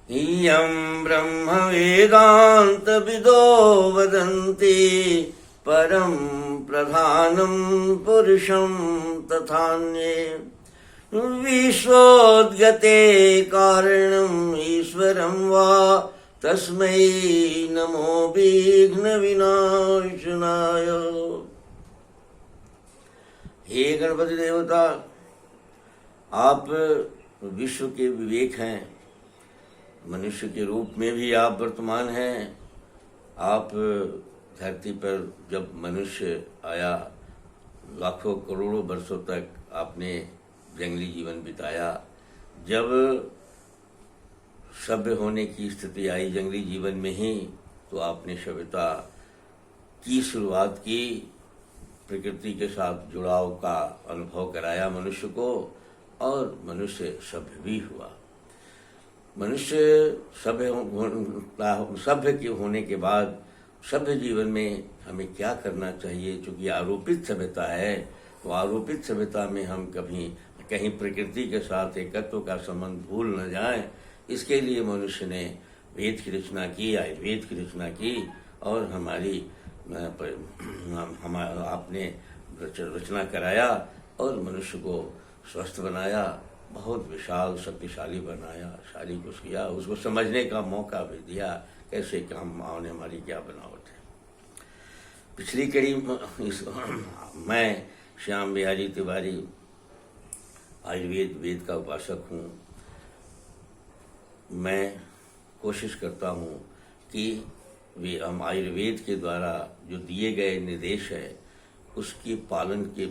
इयं ब्रह्म वेदांत विदो वदन्ति परं प्रधानं पुरुषं तथान्ये विश्वोद्गते कारणम् ईश्वरं वा तस्मै नमो विघ्न विनाशनाय। हे गणपति देवता, आप विश्व के विवेक हैं, मनुष्य के रूप में भी आप वर्तमान हैं। आप धरती पर जब मनुष्य आया, लाखों करोड़ों वर्षों तक आपने जंगली जीवन बिताया। जब सभ्य होने की स्थिति आई जंगली जीवन में ही, तो आपने सभ्यता की शुरुआत की, प्रकृति के साथ जुड़ाव का अनुभव कराया मनुष्य को, और मनुष्य सभ्य भी हुआ। मनुष्य सभ्य के होने के बाद सभ्य जीवन में हमें क्या करना चाहिए, चूंकि आरोपित सभ्यता है, तो आरोपित सभ्यता में हम कहीं प्रकृति के साथ एकत्व का संबंध भूल न जाएं, इसके लिए मनुष्य ने वेद की रचना की, आयुर्वेद की रचना की, और आपने रचना कराया और मनुष्य को स्वस्थ बनाया, बहुत विशाल शक्तिशाली बनाया, शारीरिक को किया, उसको समझने का मौका भी दिया कैसे काम आने हमारी क्या बनावट है। पिछली कड़ी मैं श्याम बिहारी तिवारी आयुर्वेद वेद का उपासक हूँ। मैं कोशिश करता हूँ कि हम आयुर्वेद के द्वारा जो दिए गए निर्देश है उसके पालन के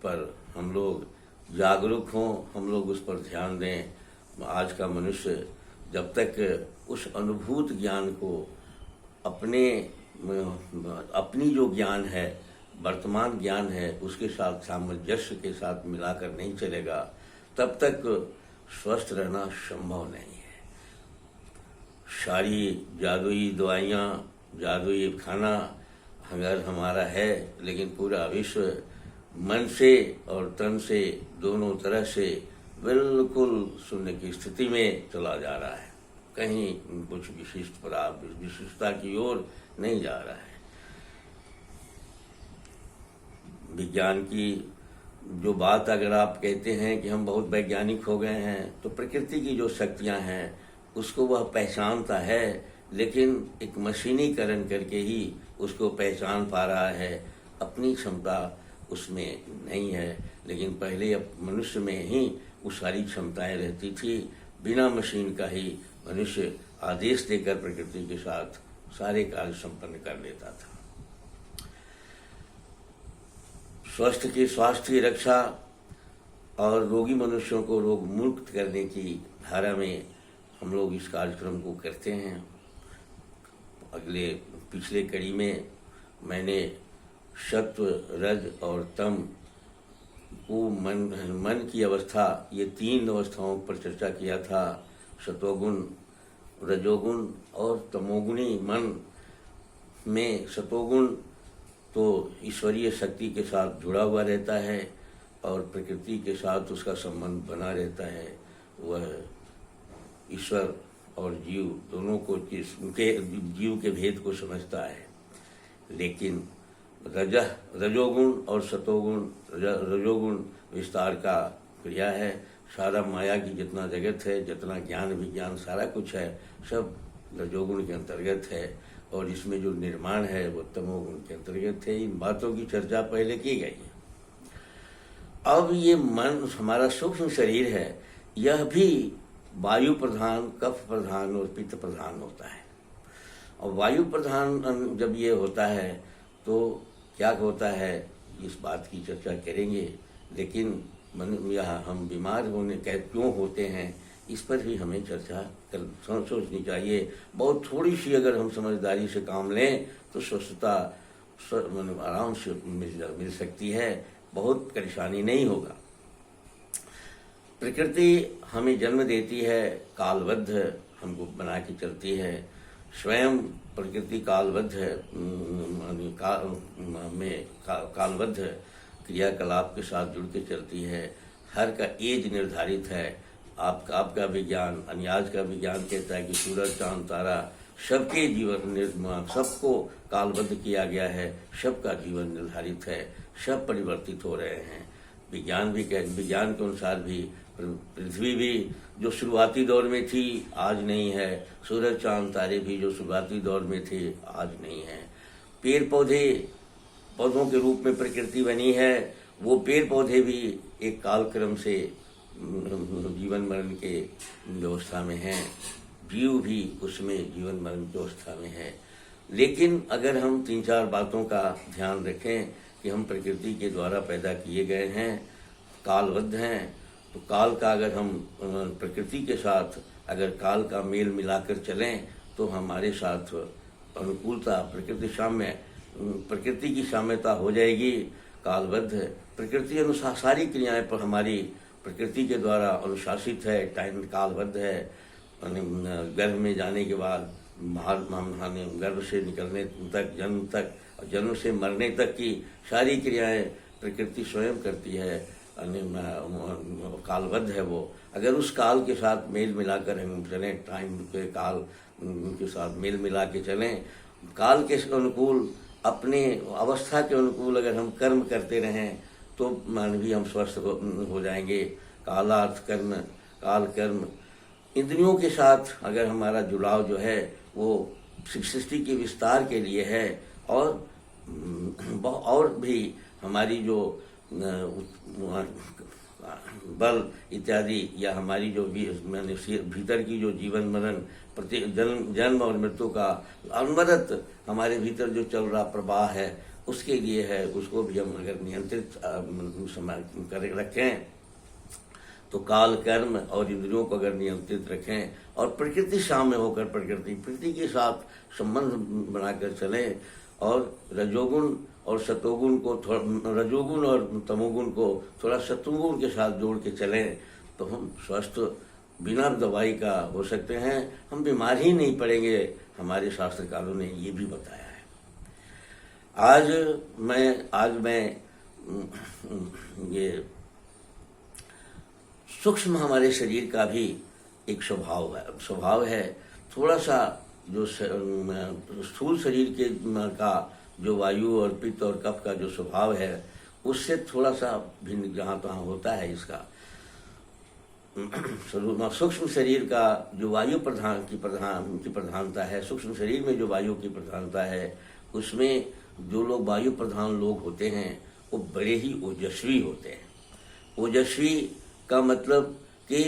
पर हम लोग जागरूक हों, हम लोग उस पर ध्यान दें। आज का मनुष्य जब तक उस अनुभूत ज्ञान को अपनी जो ज्ञान है, वर्तमान ज्ञान है, उसके साथ सामंजस्य के साथ मिलाकर नहीं चलेगा, तब तक स्वस्थ रहना संभव नहीं है। सारी जादुई दवाइयाँ, जादुई खाना अगर हमारा है, लेकिन पूरा विश्व मन से और तन से दोनों तरह से बिल्कुल शून्य की स्थिति में चला जा रहा है, कहीं कुछ विशिष्टता की ओर नहीं जा रहा है। विज्ञान की जो बात अगर आप कहते हैं कि हम बहुत वैज्ञानिक हो गए हैं, तो प्रकृति की जो शक्तियां हैं उसको वह पहचानता है, लेकिन एक मशीनीकरण करके ही उसको पहचान पा रहा है, अपनी क्षमता उसमें नहीं है। लेकिन पहले मनुष्य में ही वो सारी क्षमताएं रहती थी, बिना मशीन का ही मनुष्य आदेश देकर प्रकृति के साथ सारे कार्य संपन्न कर लेता था। स्वास्थ्य की रक्षा और रोगी मनुष्यों को रोग मुक्त करने की धारा में हम लोग इस कार्यक्रम को करते हैं। पिछले कड़ी में मैंने सत्व, रज और तम को मन की अवस्था, ये 3 अवस्थाओं पर चर्चा किया था। सतोगुण, रजोगुण और तमोगुणी मन में सतोगुण तो ईश्वरीय शक्ति के साथ जुड़ा हुआ रहता है और प्रकृति के साथ उसका संबंध बना रहता है। वह ईश्वर और जीव दोनों को जीव के भेद को समझता है। लेकिन रजोगुण और सतोगुण, रजोगुण विस्तार का क्रिया है। सारा माया की जितना जगत है, जितना ज्ञान विज्ञान सारा कुछ है, सब रजोगुण के अंतर्गत है, और इसमें जो निर्माण है वो तमोगुण के अंतर्गत है। इन बातों की चर्चा पहले की गई है। अब ये मन हमारा सूक्ष्म शरीर है, यह भी वायु प्रधान, कफ प्रधान और पित्त प्रधान होता है। और वायु प्रधान जब ये होता है तो क्या होता है, इस बात की चर्चा करेंगे। लेकिन यहाँ हम बीमार होने क्यों होते हैं, इस पर भी हमें चर्चा सोचनी चाहिए। बहुत थोड़ी सी अगर हम समझदारी से काम लें तो स्वस्थता आराम से मिल सकती है, बहुत परेशानी नहीं होगा। प्रकृति हमें जन्म देती है, कालबद्ध हमको बना के चलती है। स्वयं प्रकृति कालबद्ध है, कालबद्ध क्रियाकलाप के साथ जुड़ के चलती है। हर का एज निर्धारित है, आपका विज्ञान, अन्याज का विज्ञान कहता है कि सूरज चांद तारा सबके जीवन निर्माण, सबको कालबद्ध किया गया है, सबका जीवन निर्धारित है, सब परिवर्तित हो रहे हैं। विज्ञान के अनुसार भी पृथ्वी भी जो शुरुआती दौर में थी आज नहीं है, सूरज चांद तारे भी जो शुरुआती दौर में थे आज नहीं है। पेड़ पौधों के रूप में प्रकृति बनी है, वो पेड़ पौधे भी एक कालक्रम से जीवन मरण के व्यवस्था में हैं, जीव भी उसमें जीवन मरण की व्यवस्था में है। लेकिन अगर हम 3-4 बातों का ध्यान रखें कि हम प्रकृति के द्वारा पैदा किए गए हैं, कालबद्ध हैं, तो काल का अगर हम प्रकृति के साथ अगर काल का मेल मिलाकर चलें तो हमारे साथ अनुकूलता, प्रकृति की साम्यता हो जाएगी। कालबद्ध है, प्रकृति अनुसार सारी क्रियाएं पर हमारी प्रकृति के द्वारा अनुशासित है, टाइम कालबद्ध है। गर्भ में जाने के बाद गर्भ से निकलने तक, जन्म से मरने तक की सारी क्रियाएं प्रकृति स्वयं करती है, कालबद्ध है वो। अगर उस काल के साथ मेल मिलाकर हम चलें, टाइम के काल के साथ मेल मिला के चलें, काल के अनुकूल, अपने अवस्था के अनुकूल अगर हम कर्म करते रहें तो मानवीय हम स्वस्थ हो जाएंगे। कालार्थ कर्म, काल कर्म, इंद्रियों के साथ अगर हमारा जुड़ाव जो है वो सृष्टि के विस्तार के लिए है, और भी हमारी जो बल इत्यादि या हमारी जो भीतर की जो जीवन मरण, जन्म और मृत्यु का अनवरत हमारे भीतर जो चल रहा प्रवाह है उसके लिए है, उसको भी हम अगर नियंत्रित कर रखें तो काल कर्म और इंद्रियों को अगर नियंत्रित रखें और प्रकृति साम्य होकर प्रकृति के साथ संबंध बनाकर चलें और रजोगुण और सतोगुण को रजोगुण और तमोगुण को थोड़ा सतोगुण के साथ जोड़ के चलें तो हम स्वस्थ बिना दवाई का हो सकते हैं, हम बीमार ही नहीं पड़ेंगे। हमारे शास्त्रकारों ने ये भी बताया है। आज मैं ये सूक्ष्म हमारे शरीर का भी एक स्वभाव है। थोड़ा सा जो स्थूल शरीर के का जो वायु और पित्त और कफ का जो स्वभाव है उससे थोड़ा सा भिन्न जहाँ तहाँ होता है। इसका सूक्ष्म शरीर का जो वायु की प्रधानता है, सूक्ष्म शरीर में जो वायु की प्रधानता है, उसमें जो लोग वायु प्रधान लोग होते हैं वो बड़े ही ओजस्वी होते हैं। ओजस्वी का मतलब कि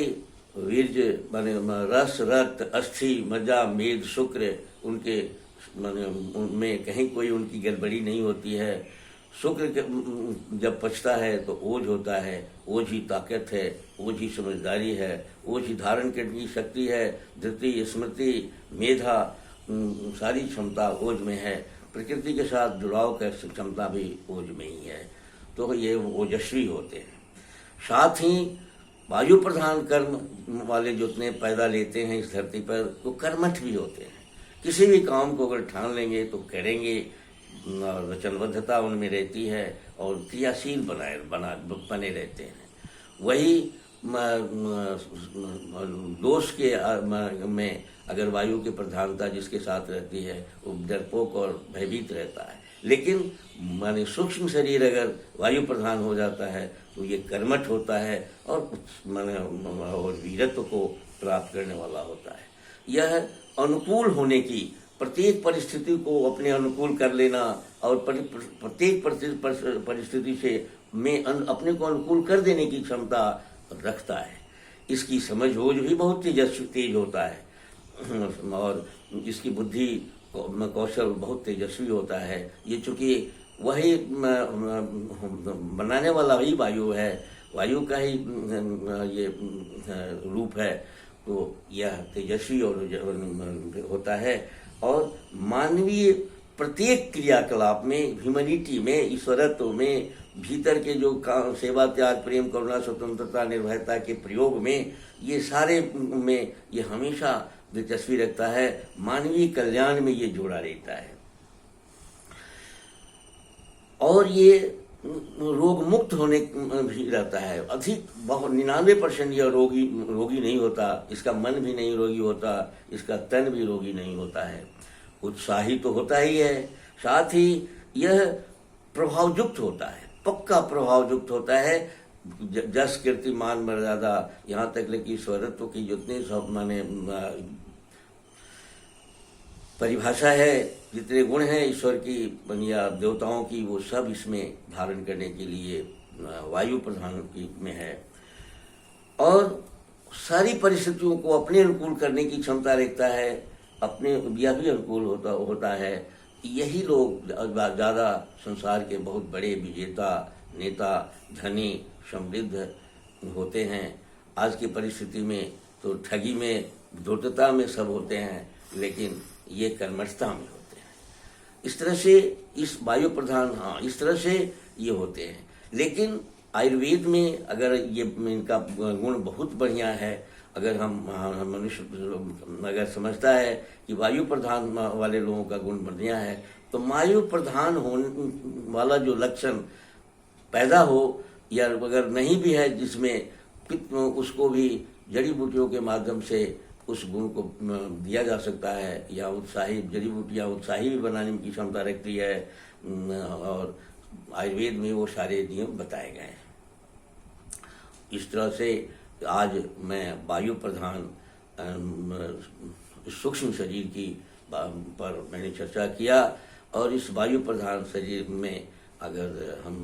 वीर्य माने रस, रक्त, अस्थि, मज्जा, मेद, शुक्र उनके माने उनमें कहीं कोई उनकी गड़बड़ी नहीं होती है। शुक्र जब पचता है तो ओज होता है, ओज ही ताकत है, ओज ही समझदारी है, ओज ही धारण करने की शक्ति है, धृति, स्मृति, मेधा, सारी क्षमता ओज में है। प्रकृति के साथ जुड़ाव का क्षमता भी ओज में ही है, तो ये ओजस्वी होते हैं। साथ ही वायु प्रधान कर्म वाले जितने पैदा लेते हैं इस धरती पर वो कर्मठ भी होते हैं। किसी भी काम को अगर ठान लेंगे तो करेंगे, वचनबद्धता उनमें रहती है और क्रियाशील बने रहते हैं। वही दोष के में अगर वायु की प्रधानता जिसके साथ रहती है वो डरपोक और भयभीत रहता है। लेकिन माने सूक्ष्म शरीर अगर वायु प्रधान हो जाता है तो ये कर्मठ होता है और माने और वीरत्व को प्राप्त करने वाला होता है। यह अनुकूल होने की, प्रत्येक परिस्थिति को अपने अनुकूल कर लेना और प्रत्येक परिस्थिति से में अपने को अनुकूल कर देने की क्षमता रखता है। इसकी समझ होज भी बहुत तेज होता है और इसकी बुद्धि कौशल बहुत तेजस्वी होता है। ये चूंकि वही बनाने वाला ही वायु है, वायु का ही ये रूप है, तो यह तेजस्वी और होता है। और मानवीय प्रत्येक क्रियाकलाप में, ह्यूमैनिटी में, ईश्वरत्व में, भीतर के जो सेवा, त्याग, प्रेम, करुणा, स्वतंत्रता, निर्भयता के प्रयोग में, ये सारे में ये हमेशा दिलचस्पी रखता है। मानवीय कल्याण में ये जोड़ा रहता है। और ये रोग मुक्त होने भी रहता है। अधिक बहुत 99% यह रोगी नहीं होता, इसका मन भी नहीं रोगी होता, इसका तन भी रोगी नहीं होता है। उत्साही तो होता ही है, साथ ही यह प्रभावयुक्त होता है, पक्का प्रभावयुक्त होता है। जस कीर्ति मान मर्यादा, यहाँ तक लेकिन स्वरत्व की जितनी सब माने परिभाषा है, जितने गुण हैं ईश्वर की या देवताओं की, वो सब इसमें धारण करने के लिए वायु प्रधान की में है। और सारी परिस्थितियों को अपने अनुकूल करने की क्षमता रखता है, अपने यह भी अनुकूल होता है। यही लोग ज़्यादा संसार के बहुत बड़े विजेता, नेता, धनी, समृद्ध होते हैं। आज की परिस्थिति में तो ठगी में, धूर्तता में सब होते हैं, लेकिन ये कर्मठता में होते हैं। इस तरह से इस वायु प्रधान, हाँ, इस तरह से ये होते हैं। लेकिन आयुर्वेद में अगर ये इनका गुण बहुत बढ़िया है, अगर हम मनुष्य अगर समझता है कि वायु प्रधान वाले लोगों का गुण बढ़िया है, तो वायु प्रधान होने वाला जो लक्षण पैदा हो या अगर नहीं भी है, जिसमें उसको भी जड़ी बूटियों के माध्यम से उस गुण को दिया जा सकता है, या उत्साही जड़ी बूटियाँ उत्साही भी बनाने की क्षमता रखती है। और आयुर्वेद में वो सारे नियम बताए गए हैं। इस तरह से आज मैं वायु प्रधान सूक्ष्म शरीर की पर मैंने चर्चा किया। और इस वायु प्रधान शरीर में अगर हम